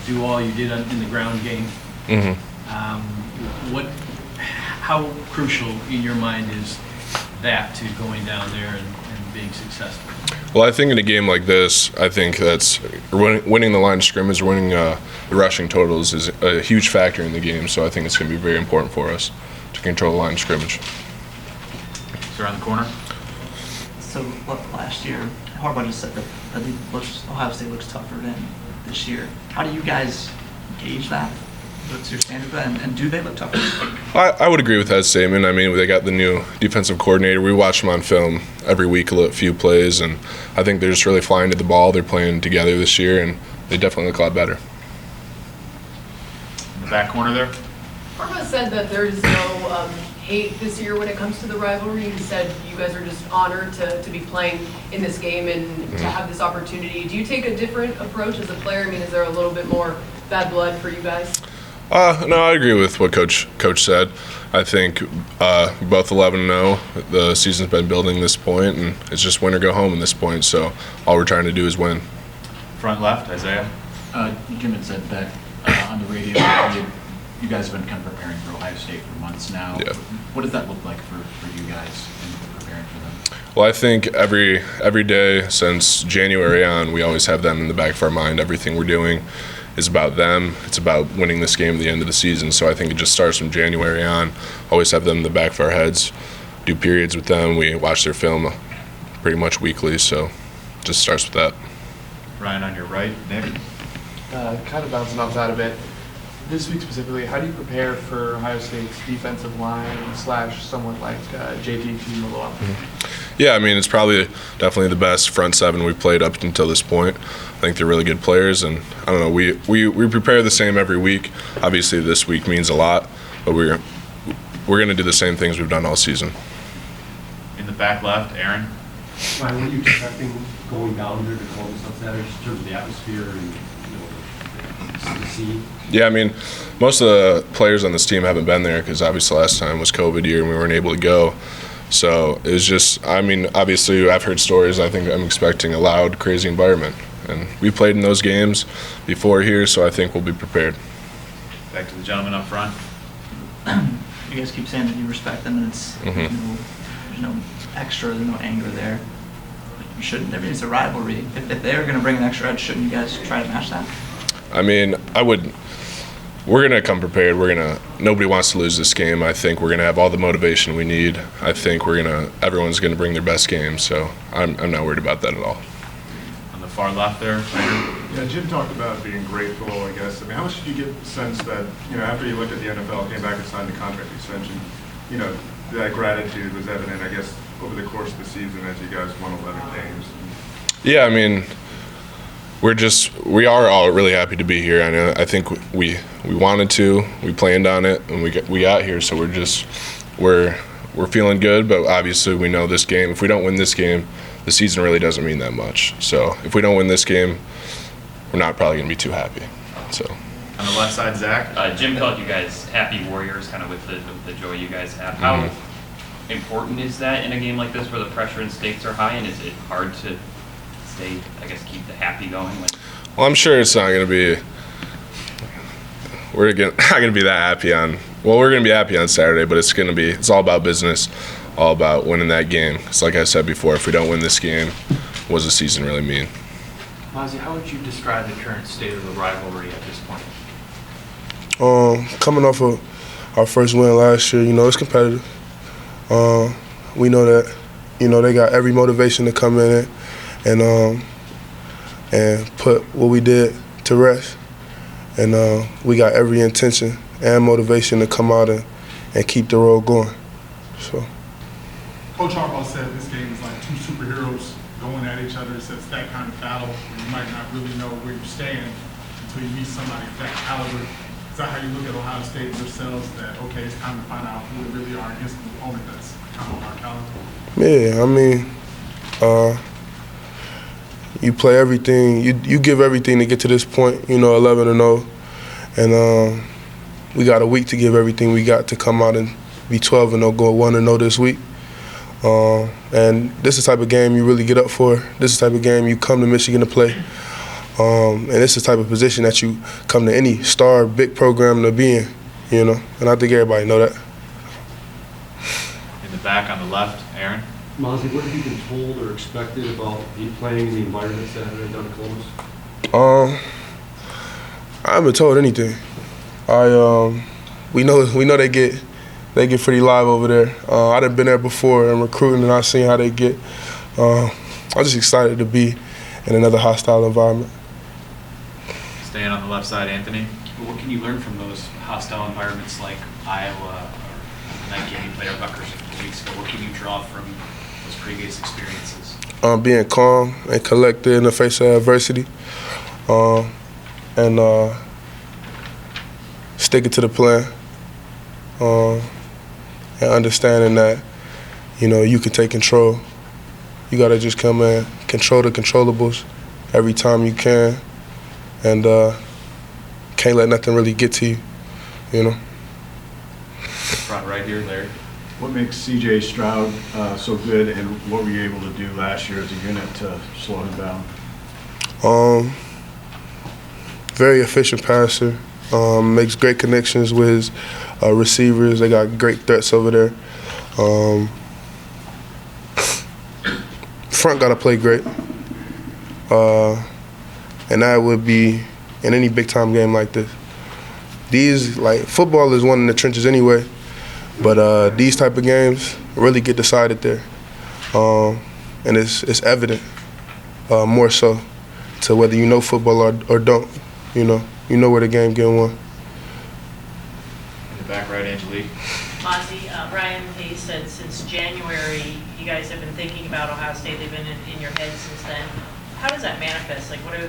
do all you did in the ground game. Mm-hmm. How crucial in your mind is that to going down there and being successful? Well, I think in a game like this, I think that's winning the line of scrimmage, winning the rushing totals is a huge factor in the game. So I think it's going to be very important for us to control the line of scrimmage. So around the corner. So last year, Harbaugh just said that Ohio State looks tougher than this year. How do you guys gauge that? What's your standard for that? And do they look tougher? I would agree with that statement. I mean, they got the new defensive coordinator. We watch them on film every week, a few plays, and I think they're just really flying to the ball. They're playing together this year, and they definitely look a lot better. In the back corner there. Harbaugh said that there's no hate this year when it comes to the rivalry. He said you guys are just honored to be playing in this game and to have this opportunity. Do you take a different approach as a player? I mean, is there a little bit more bad blood for you guys? No, I agree with what Coach said. I think both 11-0. The season's been building to this point, and it's just win or go home at this point. So all we're trying to do is win. Front left, Isaiah. Jim had said that on the radio, you guys have been kind of preparing for Ohio State for months now. Yeah. What does that look like for you guys in preparing for them? Well, I think every day since January on, we always have them in the back of our mind. Everything we're doing is about them. It's about winning this game at the end of the season. So I think it just starts from January on. Always have them in the back of our heads. Do periods with them. We watch their film pretty much weekly. So it just starts with that. Ryan on your right. Nick. Kind of bouncing off that a bit. This week specifically, how do you prepare for Ohio State's defensive line / someone like JT Tuimoloau? Yeah, I mean, it's definitely the best front seven we've played up until this point. I think they're really good players, and I don't know, we prepare the same every week. Obviously, this week means a lot, but we're going to do the same things we've done all season. In the back left, Aaron. Ryan, what are you expecting going down there to Columbus on Saturday in terms of the atmosphere and the scene? Yeah, I mean, most of the players on this team haven't been there because obviously last time was COVID year and we weren't able to go. So it was just, I mean, obviously I've heard stories. I think I'm expecting a loud, crazy environment. And we played in those games before here, so I think we'll be prepared. Back to the gentleman up front. You guys keep saying that you respect them, and it's there's no extra, there's no anger there. You shouldn't. I mean, it's a rivalry. If they're going to bring an extra edge, shouldn't you guys try to match that? I mean, we're going to come prepared. Nobody wants to lose this game. I think we're going to have all the motivation we need. I think everyone's going to bring their best game, so I'm not worried about that at all. On the far left there, Yeah, Jim talked about being grateful, I guess. I mean, how much did you get the sense that, after you looked at the NFL, came back and signed the contract extension, that gratitude was evident, I guess, over the course of the season as you guys won 11 games? Yeah, I mean, we are all really happy to be here. I think we wanted to, we planned on it, and we got here. So we're feeling good. But obviously, we know this game. If we don't win this game, the season really doesn't mean that much. So if we don't win this game, we're not probably going to be too happy. So. On the left side, Zach. Jim called you guys happy warriors, kind of with the joy you guys have. How important is that in a game like this where the pressure and stakes are high, and is it hard to stay, keep the happy going? Well, I'm sure it's not going to be. We're not going to be that happy on. Well, we're going to be happy on Saturday, but it's all about business, all about winning that game. It's like I said before, if we don't win this game, what does the season really mean? Mazi, how would you describe the current state of the rivalry at this point? Coming off of our first win last year, it's competitive. We know that, they got every motivation to come in and put what we did to rest. And we got every intention and motivation to come out and keep the road going. So. Coach Harbaugh said this game is like two superheroes going at each other. So it's that kind of battle where you might not really know where you stand until you meet somebody of that caliber. Is that how you look at Ohio State and yourselves, that, okay, it's time to find out who we really are against the opponent that's kind of our caliber? Yeah, I mean, you play everything, you give everything to get to this point, 11-0. And we got a week to give everything we got to come out and be 12-0, go 1-0 this week. And this is the type of game you really get up for. This is the type of game you come to Michigan to play. And it's the type of position that you come to any star, big program to be in, you know. And I think everybody know that. In the back on the left, Aaron. Mazi, what have you been told or expected about you playing in the environments that are down in Columbus? I haven't been told anything. We know they get pretty live over there. I done been there before in recruiting, and I've seen how they get. I'm just excited to be in another hostile environment. Staying on the left side, Anthony. What can you learn from those hostile environments like Iowa or the night game you played at Rutgers a couple weeks ago? What can you draw from those previous experiences? Being calm and collected in the face of adversity, and sticking to the plan, and understanding that, you know, you can take control. You gotta just come in, control the controllables every time you can, and can't let nothing really get to you, you know. Front right here, Larry. What makes C.J. Stroud so good, and what were you able to do last year as a unit to slow him down? Very efficient passer. Makes great connections with his receivers. They got great threats over there. Front got to play great. And that would be in any big-time game like this. Football is one in the trenches anyway, but these type of games really get decided there. And it's evident, more so, to whether you know football or don't. You know where the game getting won. In the back right, Angelique. Mazi, Brian Hayes said since January you guys have been thinking about Ohio State. They've been in your head since then. How does that manifest? Like, what are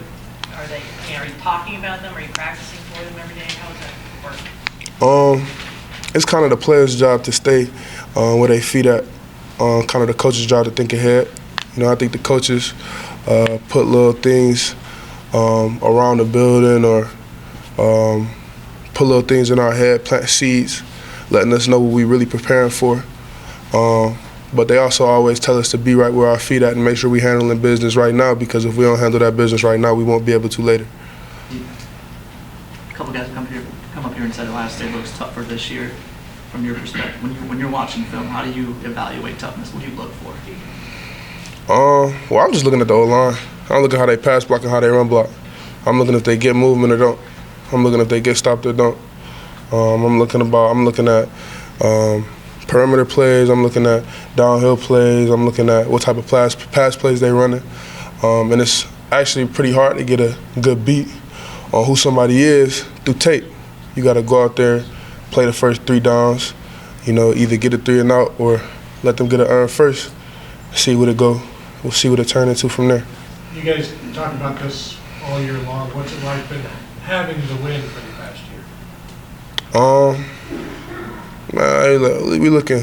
they? I mean, are you talking about them? Are you practicing for them every day? How does that work? It's kind of the player's job to stay where they feet at. Kind of the coach's job to think ahead. You know, I think the coaches put little things around the building or put little things in our head, plant seeds, letting us know what we're really preparing for. But they also always tell us to be right where our feet at and make sure we're handling business right now, because if we don't handle that business right now, we won't be able to later. A couple guys come up here and said Ohio State looks tougher this year. From your perspective, when you're watching film, how do you evaluate toughness? What do you look for? Well, I'm just looking at the O-line. I'm looking at how they pass block and how they run block. I'm looking if they get movement or don't. I'm looking if they get stopped or don't. I'm looking at perimeter plays. I'm looking at downhill plays. I'm looking at what type of pass plays they running. And it's actually pretty hard to get a good beat on who somebody is through tape. You got to go out there, play the first 3 downs, you know, either get a 3 and out or let them get an earn first, see what it go. We'll see what it turn into from there. You guys talk about this all year long. What's it like been having the win for the past year? We looking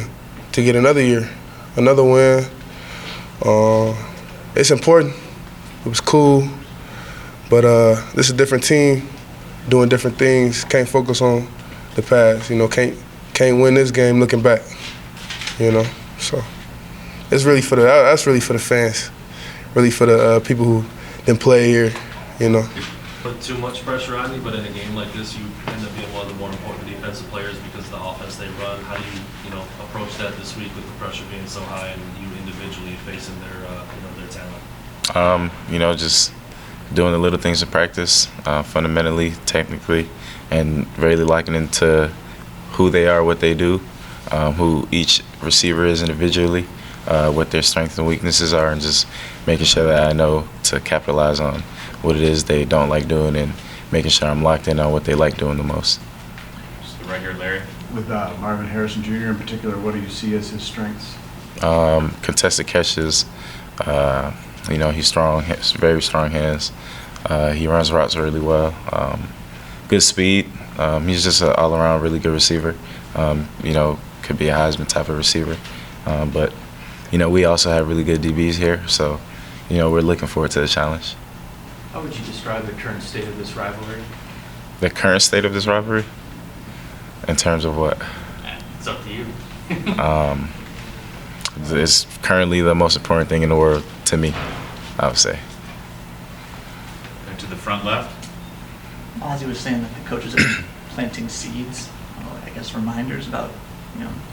to get another year, another win. It's important. It was cool, but this is a different team doing different things. Can't focus on the past. You know, can't win this game looking back. You know, so it's really that's really for the fans, really for the people who didn't play here. You know. Put too much pressure on you, but in a game like this, you end up being one of the more important defensive players because of the offense they run. How do you approach that this week with the pressure being so high and you individually facing their talent? Just doing the little things in practice, fundamentally, technically, and really liking into who they are, what they do, who each receiver is individually, what their strengths and weaknesses are, and just making sure that I know to capitalize on what it is they don't like doing and making sure I'm locked in on what they like doing the most. Just right here, Larry. With Marvin Harrison Jr. in particular, what do you see as his strengths? Contested catches. He's strong, has very strong hands. He runs routes really well. Good speed. He's just an all-around really good receiver. Could be a Heisman type of receiver. But we also have really good DBs here, so we're looking forward to the challenge. How would you describe the current state of this rivalry? The current state of this rivalry? In terms of what? It's up to you. It's currently the most important thing in the world to me, I would say. Right to the front left. Ozzy was saying that the coaches are planting seeds, I guess reminders about,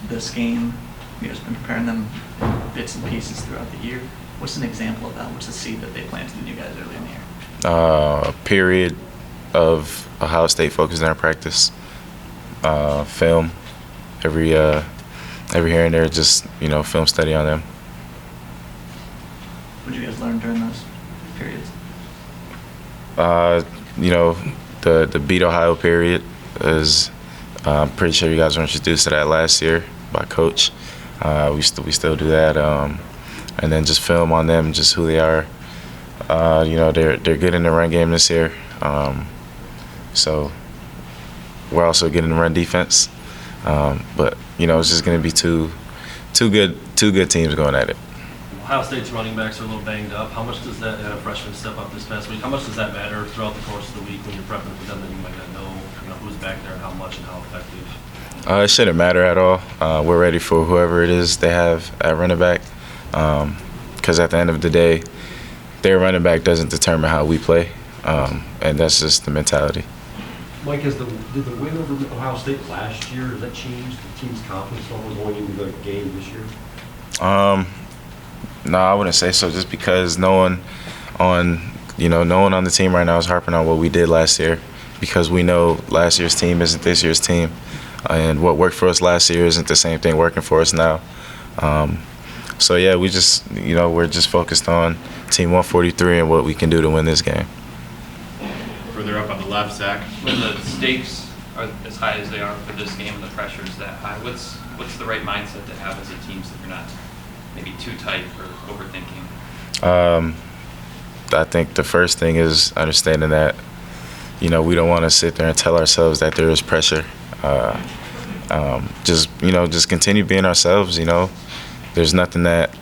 this game. You guys have been preparing them in bits and pieces throughout the year. What's an example of that? What's the seed that they planted in you guys early in the year? A period of Ohio State focus in our practice. Film every here and there, just film study on them. What did you guys learn during those periods? The Beat Ohio period is. I'm pretty sure you guys were introduced to that last year by Coach. We still do that, and then just film on them, just who they are. They're good in the run game this year. So we're also good in the run defense. But it's just going to be two good teams going at it. Ohio State's running backs are a little banged up. How much does that, and a freshman step up this past week, how much does that matter throughout the course of the week when you're prepping for them that you might not know, who's back there and how much and how effective? It shouldn't matter at all. We're ready for whoever it is they have at running back. Because at the end of the day, their running back doesn't determine how we play, and that's just the mentality. Mike, did the win over Ohio State last year, has that changed the team's confidence level going into the game this year? No, I wouldn't say so. Just because no one on the team right now is harping on what we did last year, because we know last year's team isn't this year's team, and what worked for us last year isn't the same thing working for us now. So yeah, we just we're just focused on Team 143 and what we can do to win this game. Further up on the left, Zach. When the stakes are as high as they are for this game and the pressure is that high, what's the right mindset to have as a team so you're not maybe too tight or overthinking? I think the first thing is understanding that we don't want to sit there and tell ourselves that there is pressure. Just continue being ourselves. There's nothing that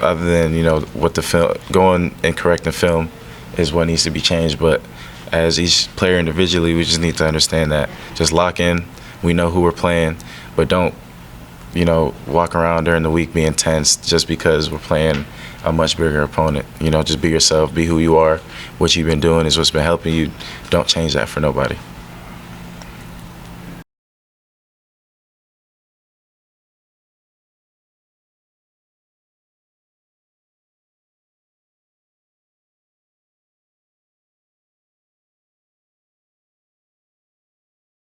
other than what the film going and correcting film is what needs to be changed. But as each player individually, we just need to understand that. Just lock in. We know who we're playing, but don't walk around during the week being tense just because we're playing a much bigger opponent. Just be yourself, be who you are. What you've been doing is what's been helping you. Don't change that for nobody.